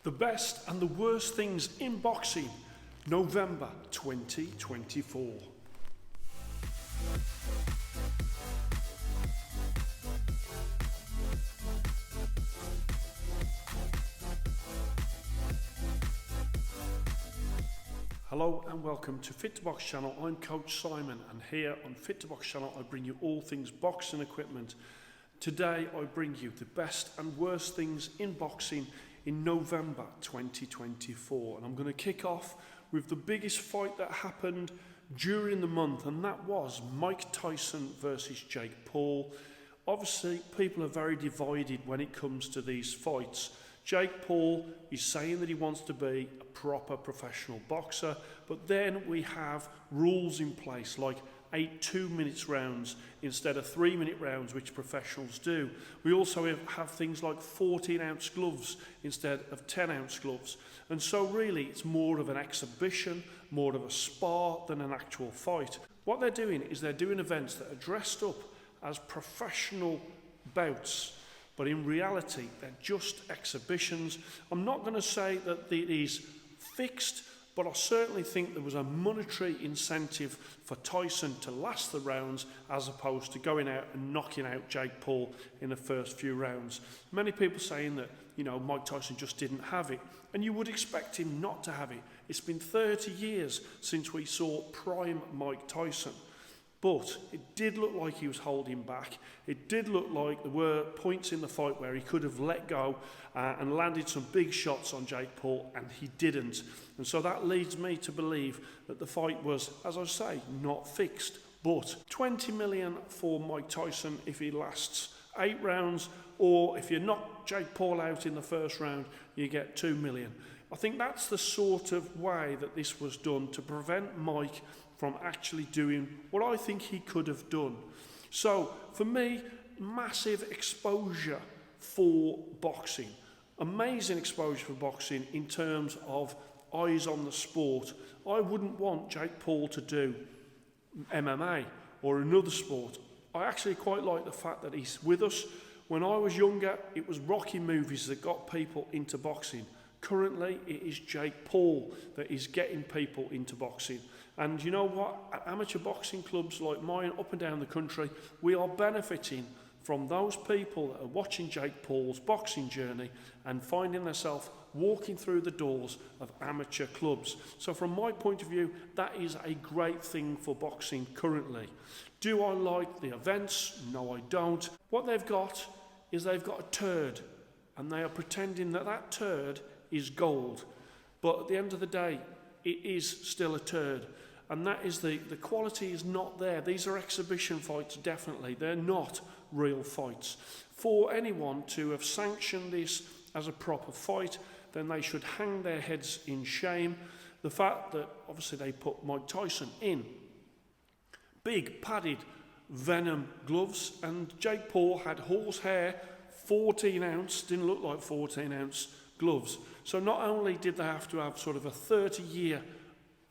The best and the worst things in boxing, November 2024. Hello and welcome to Fit to Box channel. I'm Coach Simon, and here on Fit to Box channel I bring you all things boxing equipment. Today I bring you the best and worst things in boxing in November 2024, and I'm going to kick off with the biggest fight that happened during the month, and that was Mike Tyson versus Jake Paul. Obviously people are very divided when it comes to these fights. Jake Paul is saying that he wants to be a proper professional boxer, but then we have rules in place like 8 2-minute rounds instead of 3-minute rounds, which professionals do. We also have things like 14-ounce gloves instead of 10-ounce gloves. And so really it's more of an exhibition, more of a spar than an actual fight. What they're doing is they're doing events that are dressed up as professional bouts, but in reality they're just exhibitions. I'm not going to say that it is fixed, but I certainly think there was a monetary incentive for Tyson to last the rounds as opposed to going out and knocking out Jake Paul in the first few rounds. Many people saying that, Mike Tyson just didn't have it, and you would expect him not to have it. It's been 30 years since we saw prime Mike Tyson. But it did look like he was holding back. It did look like there were points in the fight where he could have let go and landed some big shots on Jake Paul, and he didn't. And so that leads me to believe that the fight was, as I say, not fixed. But 20 million for Mike Tyson if he lasts 8 rounds, or if you knock Jake Paul out in the first round, you get 2 million. I think that's the sort of way that this was done to prevent Mike from actually doing what I think he could have done. So for me, massive exposure for boxing. Amazing exposure for boxing in terms of eyes on the sport. I wouldn't want Jake Paul to do MMA or another sport. I actually quite like the fact that he's with us. When I was younger, it was Rocky movies that got people into boxing. Currently, it is Jake Paul that is getting people into boxing. And you know what? At amateur boxing clubs like mine up and down the country, we are benefiting from those people that are watching Jake Paul's boxing journey and finding themselves walking through the doors of amateur clubs. So from my point of view, that is a great thing for boxing currently. Do I like the events? No, I don't. What they've got is they've got a turd, and they are pretending that that turd is gold. But at the end of the day, it is still a turd. And that is the quality is not there. These are exhibition fights, definitely. They're not real fights. For anyone to have sanctioned this as a proper fight, then they should hang their heads in shame. The fact that obviously they put Mike Tyson in big padded venom gloves, and Jake Paul had horsehair 14-ounce, didn't look like 14-ounce gloves. So not only did they have to have sort of a 30-year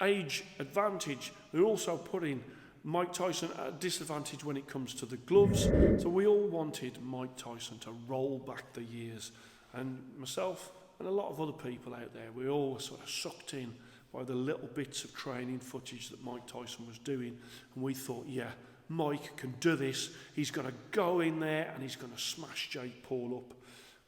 age advantage, they're also putting Mike Tyson at a disadvantage when it comes to the gloves. So we all wanted Mike Tyson to roll back the years, and myself and a lot of other people out there, we all were sort of sucked in by the little bits of training footage that Mike Tyson was doing, and we thought, yeah, Mike can do this. He's going to go in there and he's going to smash Jake Paul up.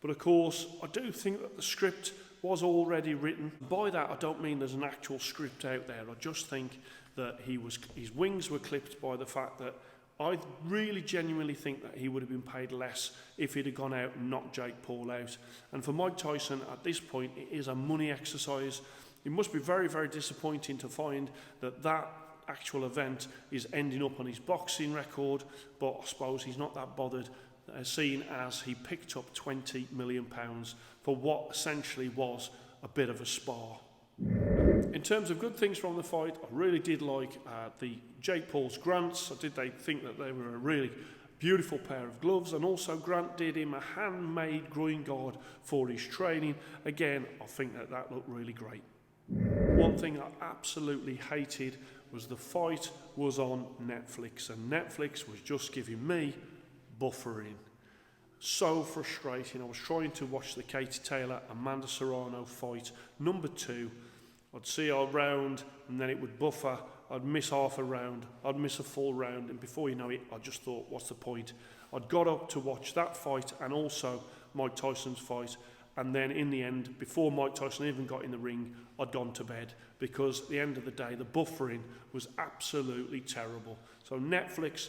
But of course, I do think that the script was already written. By that, I don't mean there's an actual script out there. I just think that his wings were clipped by the fact that I really genuinely think that he would have been paid less if he'd have gone out and knocked Jake Paul out. And for Mike Tyson, at this point, it is a money exercise. It must be very, very disappointing to find that that actual event is ending up on his boxing record, but I suppose he's not that bothered, seeing as he picked up £20 million for what essentially was a bit of a spar. In terms of good things from the fight, I really did like the Jake Paul's grants. I did think that they were a really beautiful pair of gloves, and also Grant did him a handmade groin guard for his training. Again, I think that looked really great. One thing I absolutely hated was the fight was on Netflix, and Netflix was just giving me buffering. So frustrating. I was trying to watch the Katie Taylor Amanda Serrano fight number 2. I'd see our round and then it would buffer. I'd miss half a round, I'd miss a full round, and before you know it, I just thought, what's the point? I'd got up to watch that fight and also Mike Tyson's fight, and then in the end, before Mike Tyson even got in the ring, I'd gone to bed, because at the end of the day, the buffering was absolutely terrible. So Netflix,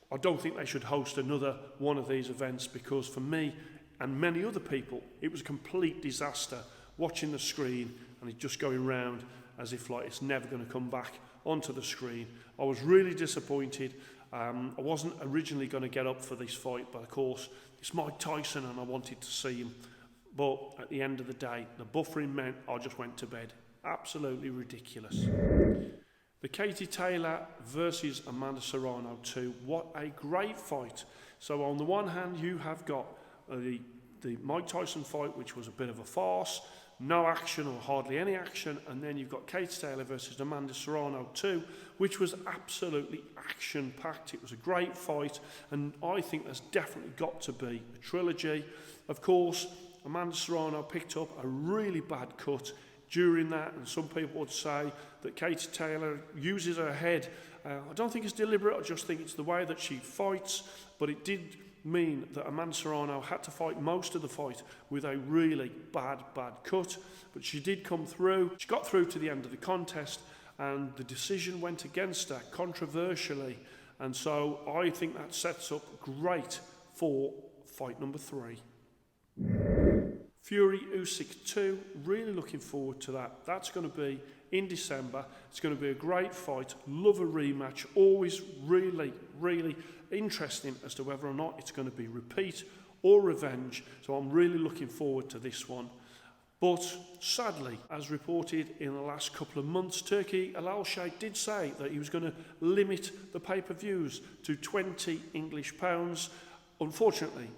I don't think they should host another one of these events, because for me and many other people, it was a complete disaster watching the screen and it just going round as if like it's never going to come back onto the screen. I was really disappointed. I wasn't originally going to get up for this fight, but of course it's Mike Tyson and I wanted to see him. But at the end of the day, the buffering meant I just went to bed. Absolutely ridiculous. The Katie Taylor versus Amanda Serrano 2. What a great fight. So on the one hand, you have got the Mike Tyson fight, which was a bit of a farce. No action or hardly any action, and then you've got Katie Taylor versus Amanda Serrano 2, which was absolutely action-packed. It was a great fight, and I think there's definitely got to be a trilogy. Of course, Amanda Serrano picked up a really bad cut during that, and some people would say that Katie Taylor uses her head. I don't think it's deliberate, I just think it's the way that she fights, but it did mean that Amanda Serrano had to fight most of the fight with a really bad cut, but she did come through. She got through to the end of the contest, and the decision went against her controversially, and so I think that sets up great for fight number 3. Fury Usyk 2, really looking forward to that. That's going to be in December. It's going to be a great fight. Love a rematch. Always really interesting as to whether or not it's going to be repeat or revenge. So I'm really looking forward to this one. But sadly, as reported in the last couple of months, Turki Al Sheikh did say that he was going to limit the pay-per-views to £20 English. Unfortunately,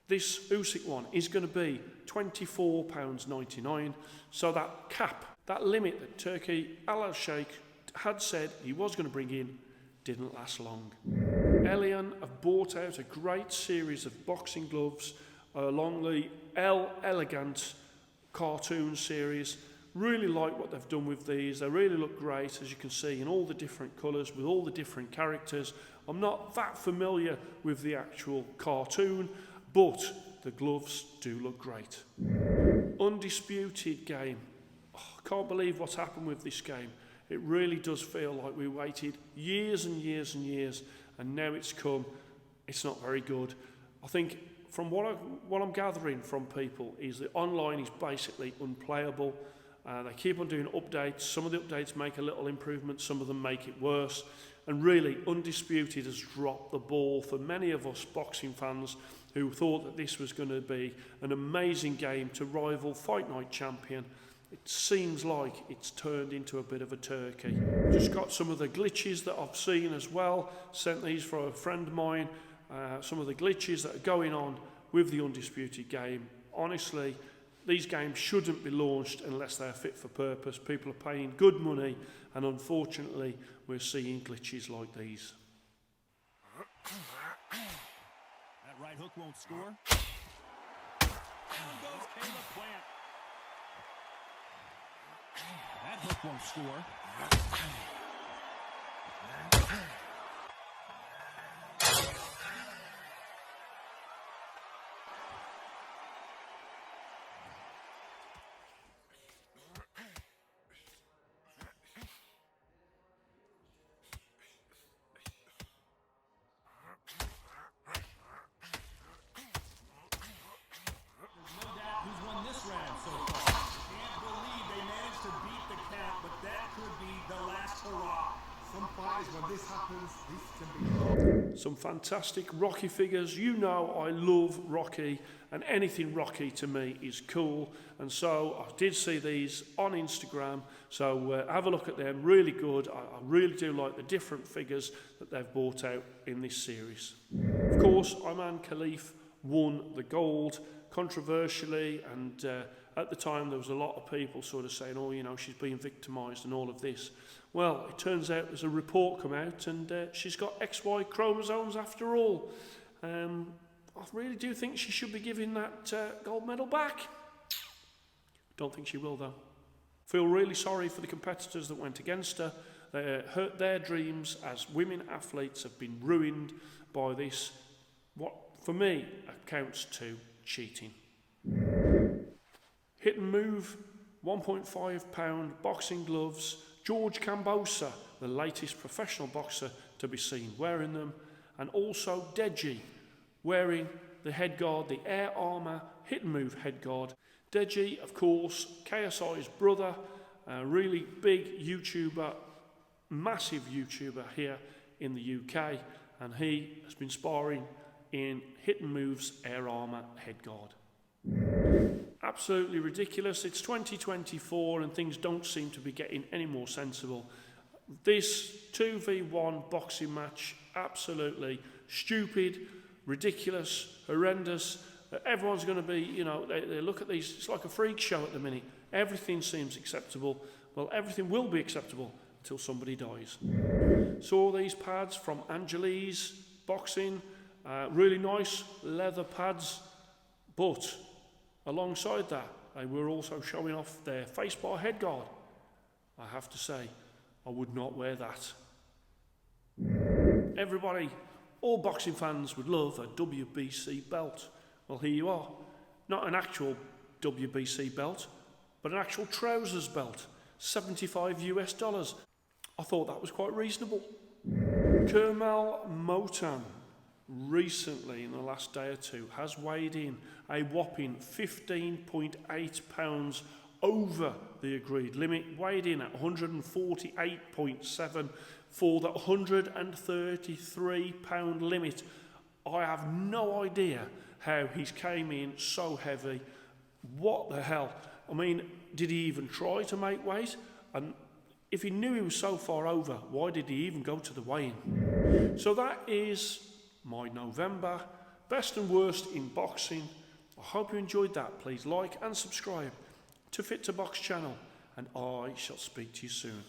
this Usyk one is going to be £24.99. So that cap, that limit that Turki Al Sheikh had said he was going to bring in, didn't last long. Elian have bought out a great series of boxing gloves along the El Elegant cartoon series. Really like what they've done with these. They really look great, as you can see, in all the different colours with all the different characters. I'm not that familiar with the actual cartoon, but the gloves do look great. Undisputed game. I can't believe what's happened with this game. It really does feel like we waited years and years and years, and now it's come. It's not very good. I think from what I'm gathering from people is that online is basically unplayable. They keep on doing updates. Some of the updates make a little improvement, some of them make it worse. And really, Undisputed has dropped the ball for many of us boxing fans who thought that this was going to be an amazing game to rival Fight Night champion. It seems like it's turned into a bit of a turkey. Just got some of the glitches that I've seen as well. Sent these for a friend of mine. Some of the glitches that are going on with the Undisputed game. Honestly, these games shouldn't be launched unless they're fit for purpose. People are paying good money, and unfortunately, we're seeing glitches like these. That right hook won't score. Down goes Caleb Plant. That hook won't score. Some fantastic Rocky figures. You know I love Rocky, and anything Rocky to me is cool, and so I did see these on Instagram, so have a look at them. Really good. I really do like the different figures that they've brought out in this series. Of course, Iman Khalif won the gold controversially, and at the time there was a lot of people sort of saying, oh, you know, she's being victimised and all of this. Well, it turns out there's a report come out, and she's got XY chromosomes after all. I really do think she should be giving that gold medal back. Don't think she will, though. Feel really sorry for the competitors that went against her. Their dreams as women athletes have been ruined by this, what for me accounts to cheating. Hit and move, 1.5 pound boxing gloves. George Cambosa, the latest professional boxer to be seen wearing them, and also Deji wearing the head guard, the Air Armour hit and move head guard. Deji, of course, KSI's brother, a really big YouTuber, massive YouTuber here in the UK, and he has been sparring in Hit and Move's Air Armour head guard. Absolutely ridiculous. It's 2024 and things don't seem to be getting any more sensible. This 2v1 boxing match, absolutely stupid, ridiculous, horrendous. Everyone's going to be, you know, they look at these, it's like a freak show at the minute. Everything seems acceptable. Well, everything will be acceptable until somebody dies. Saw these pads from Angeli's Boxing, really nice leather pads, but alongside that, they were also showing off their facebar head guard. I have to say, I would not wear that. Everybody, all boxing fans would love a WBC belt. Well, here you are. Not an actual WBC belt, but an actual trousers belt. $75 US. I thought that was quite reasonable. Curmel Moton recently, in the last day or two, has weighed in a whopping 15.8 pounds over the agreed limit, weighed in at 148.7 for the 133 pound limit. I have no idea how he's came in so heavy. What the hell? I mean, did he even try to make weight? And if he knew he was so far over, why did he even go to the weigh-in? So that is my November best and worst in boxing. I hope you enjoyed that. Please like and subscribe to Fit to Box channel, and I shall speak to you soon.